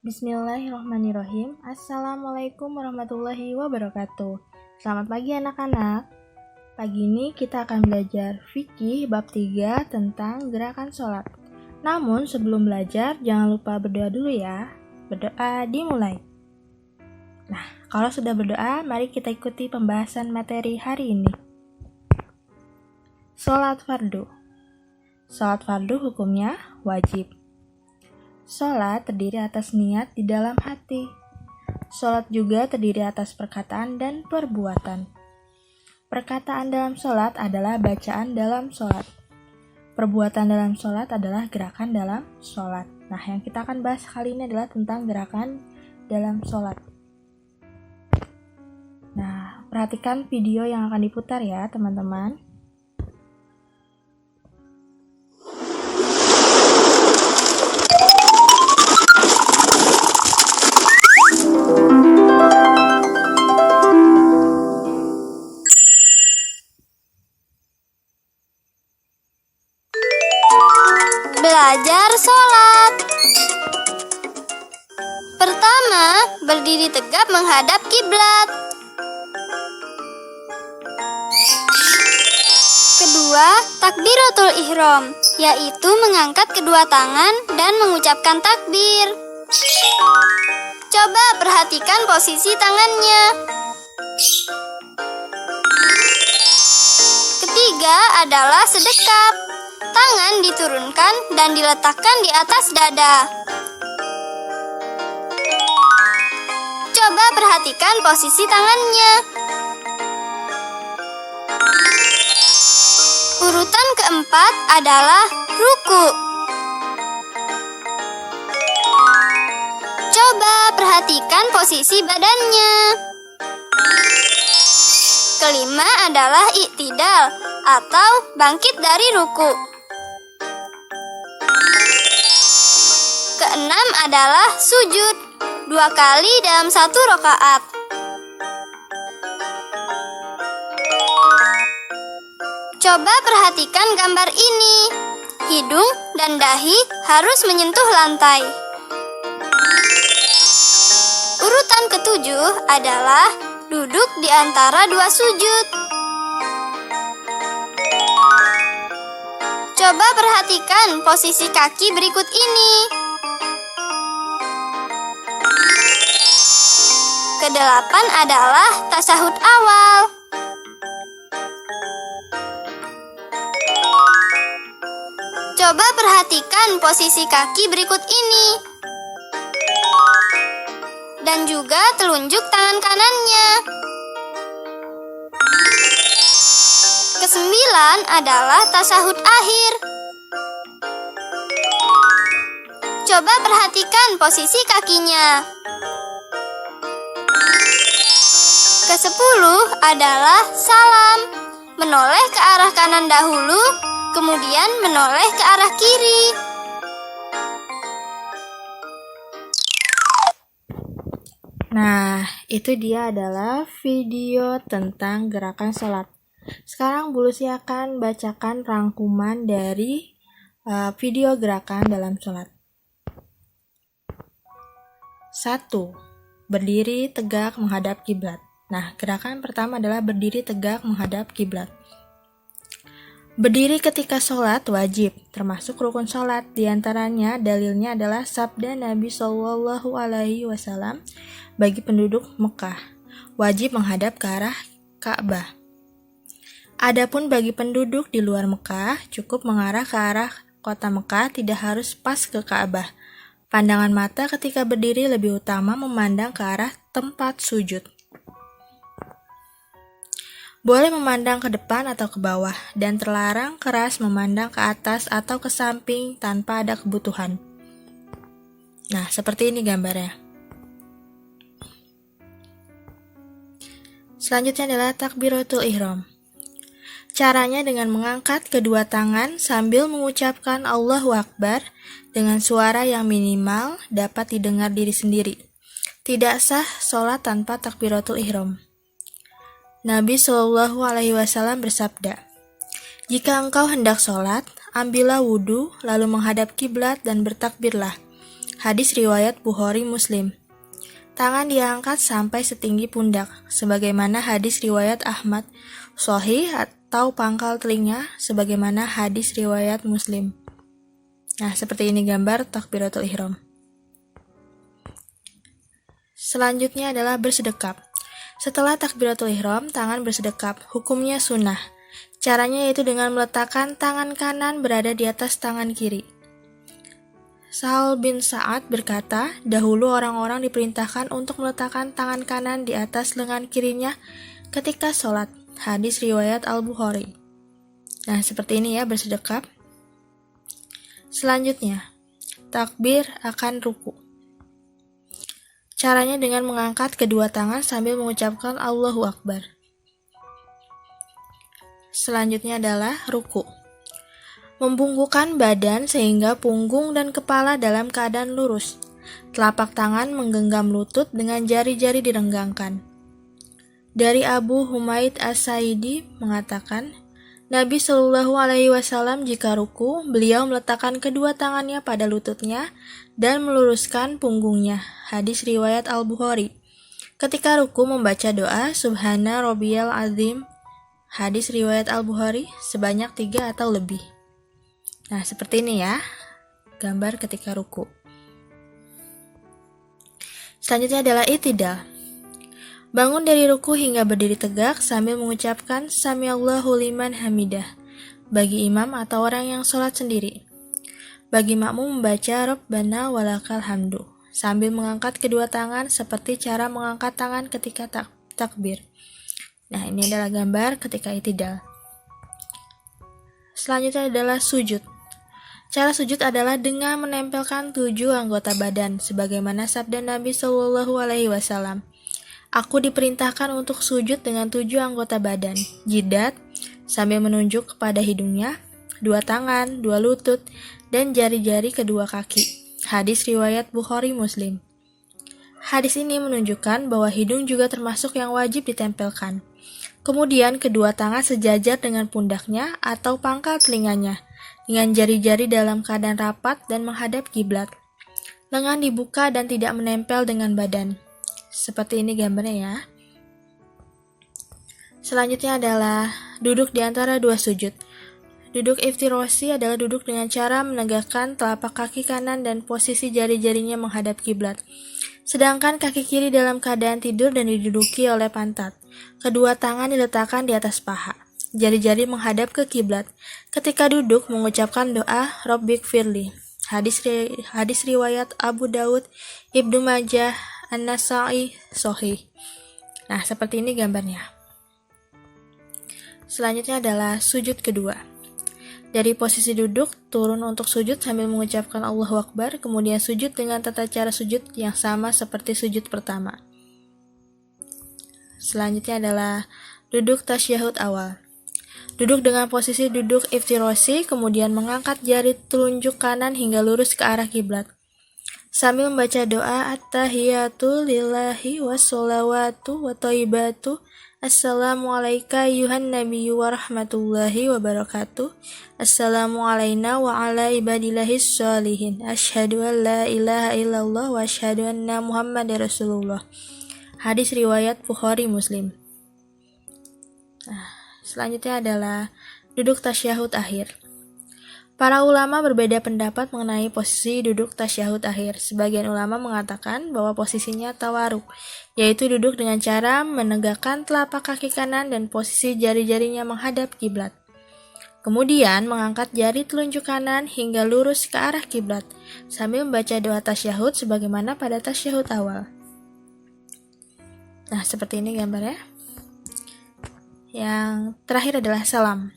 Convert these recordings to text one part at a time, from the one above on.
Bismillahirrahmanirrahim. Assalamualaikum warahmatullahi wabarakatuh. Selamat pagi anak-anak. Pagi ini kita akan belajar fikih bab 3 tentang gerakan sholat. Namun sebelum belajar jangan lupa berdoa dulu ya. Berdoa dimulai. Nah, kalau sudah berdoa, mari kita ikuti pembahasan materi hari ini. Sholat fardu. Sholat fardu hukumnya wajib. Sholat terdiri atas niat di dalam hati. Sholat juga terdiri atas perkataan dan perbuatan. Perkataan dalam sholat adalah bacaan dalam sholat. Perbuatan dalam sholat adalah gerakan dalam sholat. Nah, yang kita akan bahas kali ini adalah tentang gerakan dalam sholat. Nah, perhatikan video yang akan diputar ya, teman-teman. Belajar sholat. Pertama, berdiri tegap menghadap kiblat. Kedua, takbiratul ihram, yaitu mengangkat kedua tangan dan mengucapkan takbir. Coba perhatikan posisi tangannya. Ketiga adalah sedekap. Tangan diturunkan dan diletakkan di atas dada. Coba perhatikan posisi tangannya. Urutan keempat adalah ruku. Coba perhatikan posisi badannya. Kelima adalah i'tidal atau bangkit dari ruku. Keenam adalah sujud, 2 kali dalam 1 rakaat. Coba perhatikan gambar ini. Hidung dan dahi harus menyentuh lantai. Urutan ketujuh adalah duduk di antara 2 sujud. Coba perhatikan posisi kaki berikut ini. Kedelapan adalah tasyahud awal. Coba perhatikan posisi kaki berikut ini. Dan juga telunjuk tangan kanannya. Kesembilan adalah tasyahud akhir. Coba perhatikan posisi kakinya. Kesepuluh adalah salam, menoleh ke arah kanan dahulu, kemudian menoleh ke arah kiri. Nah, itu dia adalah video tentang gerakan sholat. Sekarang Bu Lucy akan bacakan rangkuman dari video gerakan dalam sholat. 1. Berdiri tegak menghadap kiblat. Nah, gerakan pertama adalah berdiri tegak menghadap kiblat. Berdiri ketika sholat wajib, termasuk rukun sholat. Di antaranya dalilnya adalah sabda Nabi SAW bagi penduduk Mekah, wajib menghadap ke arah Ka'bah. Adapun bagi penduduk di luar Mekah, cukup mengarah ke arah kota Mekah, tidak harus pas ke Ka'bah. Pandangan mata ketika berdiri lebih utama memandang ke arah tempat sujud. Boleh memandang ke depan atau ke bawah, dan terlarang keras memandang ke atas atau ke samping tanpa ada kebutuhan. Nah, seperti ini gambarnya. Selanjutnya adalah takbiratul ihram. Caranya dengan mengangkat kedua tangan sambil mengucapkan Allahu Akbar dengan suara yang minimal dapat didengar diri sendiri. Tidak sah sholat tanpa takbiratul ihram. Nabi SAW bersabda, "Jika engkau hendak sholat, ambillah wudhu, lalu menghadap kiblat dan bertakbirlah. Hadis riwayat Bukhari Muslim. Tangan diangkat sampai setinggi pundak, sebagaimana hadis riwayat Ahmad. Sahih atau pangkal telinga, sebagaimana hadis riwayat Muslim. Nah, seperti ini gambar takbiratul ihram. Selanjutnya adalah bersedekap. Setelah takbiratul ihram, tangan bersedekap. Hukumnya sunnah. Caranya yaitu dengan meletakkan tangan kanan berada di atas tangan kiri. Sahal bin Sa'ad berkata, dahulu orang-orang diperintahkan untuk meletakkan tangan kanan di atas lengan kirinya ketika sholat. Hadis riwayat Al-Bukhari. Nah, seperti ini ya bersedekap. Selanjutnya, takbir akan ruku. Caranya dengan mengangkat kedua tangan sambil mengucapkan Allahu Akbar. Selanjutnya adalah ruku. Membungkukkan badan sehingga punggung dan kepala dalam keadaan lurus. Telapak tangan menggenggam lutut dengan jari-jari direnggangkan. Dari Abu Humaid As-Sa'idi mengatakan, Nabi Shallallahu Alaihi Wasallam jika ruku, beliau meletakkan kedua tangannya pada lututnya dan meluruskan punggungnya. Hadis riwayat Al-Bukhari. Ketika ruku membaca doa Subhana Rabbiyal Azim. Hadis riwayat Al-Bukhari sebanyak 3 atau lebih. Nah, seperti ini ya, gambar ketika ruku. Selanjutnya adalah i'tidal. Bangun dari ruku hingga berdiri tegak sambil mengucapkan Samiallahu liman hamidah bagi imam atau orang yang sholat sendiri. Bagi makmum membaca Rabbana walakal hamdu sambil mengangkat kedua tangan seperti cara mengangkat tangan ketika takbir. Nah, ini adalah gambar ketika i'tidal. Selanjutnya adalah sujud. Cara sujud adalah dengan menempelkan 7 anggota badan, sebagaimana sabda Nabi Shallallahu Alaihi Wasallam. Aku diperintahkan untuk sujud dengan 7 anggota badan, jidat, sambil menunjuk kepada hidungnya, 2 tangan, 2 lutut, dan jari-jari kedua kaki. Hadis riwayat Bukhari Muslim. Hadis ini menunjukkan bahwa hidung juga termasuk yang wajib ditempelkan. Kemudian kedua tangan sejajar dengan pundaknya atau pangkal telinganya, dengan jari-jari dalam keadaan rapat dan menghadap kiblat. Lengan dibuka dan tidak menempel dengan badan. Seperti ini gambarnya ya. Selanjutnya adalah duduk di antara 2 sujud. Duduk iftirosi adalah duduk dengan cara menegakkan telapak kaki kanan dan posisi jari-jarinya menghadap kiblat. Sedangkan kaki kiri dalam keadaan tidur dan diduduki oleh pantat. Kedua tangan diletakkan di atas paha. Jari-jari menghadap ke kiblat. Ketika duduk mengucapkan doa Rabbik firli. Hadis riwayat Abu Daud, Ibnu Majah, An-Nasa'i, Sahih. Nah, seperti ini gambarnya. Selanjutnya adalah sujud kedua. Dari posisi duduk, turun untuk sujud sambil mengucapkan Allahu Akbar, kemudian sujud dengan tata cara sujud yang sama seperti sujud pertama. Selanjutnya adalah duduk tasyahud awal. Duduk dengan posisi duduk iftirosi, kemudian mengangkat jari telunjuk kanan hingga lurus ke arah kiblat. Sambil membaca doa At-tahiyatu lillahi wassalawatu wa thayyibatu. Assalamu alayka ayuhan nabiyyu wa rahmatullahi wa barakatuh. Assalamu alayna wa ala ibadillahis sholihin. Asyhadu an la ilaha illallah wa asyhadu anna Muhammadar Rasulullah. Hadis riwayat Bukhari Muslim. Selanjutnya adalah duduk tasyahud akhir. Para ulama berbeda pendapat mengenai posisi duduk tasyahud akhir. Sebagian ulama mengatakan bahwa posisinya tawaruk, yaitu duduk dengan cara menegakkan telapak kaki kanan dan posisi jari-jarinya menghadap kiblat. Kemudian mengangkat jari telunjuk kanan hingga lurus ke arah kiblat sambil membaca doa tasyahud sebagaimana pada tasyahud awal. Nah, seperti ini gambarnya. Yang terakhir adalah salam.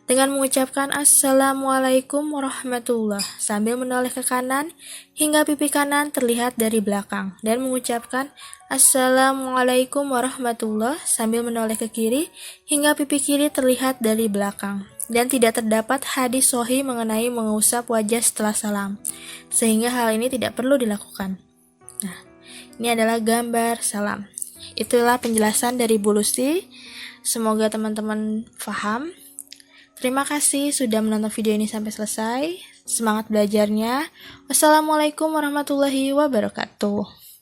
Dengan mengucapkan Assalamualaikum warahmatullah sambil menoleh ke kanan hingga pipi kanan terlihat dari belakang dan mengucapkan Assalamualaikum warahmatullah sambil menoleh ke kiri hingga pipi kiri terlihat dari belakang. Dan tidak terdapat hadis sahih mengenai mengusap wajah setelah salam, sehingga hal ini tidak perlu dilakukan. Nah, ini adalah gambar salam. Itulah penjelasan dari Bu Lucy. Semoga teman-teman paham. Terima kasih sudah menonton video ini sampai selesai. Semangat belajarnya. Wassalamualaikum warahmatullahi wabarakatuh.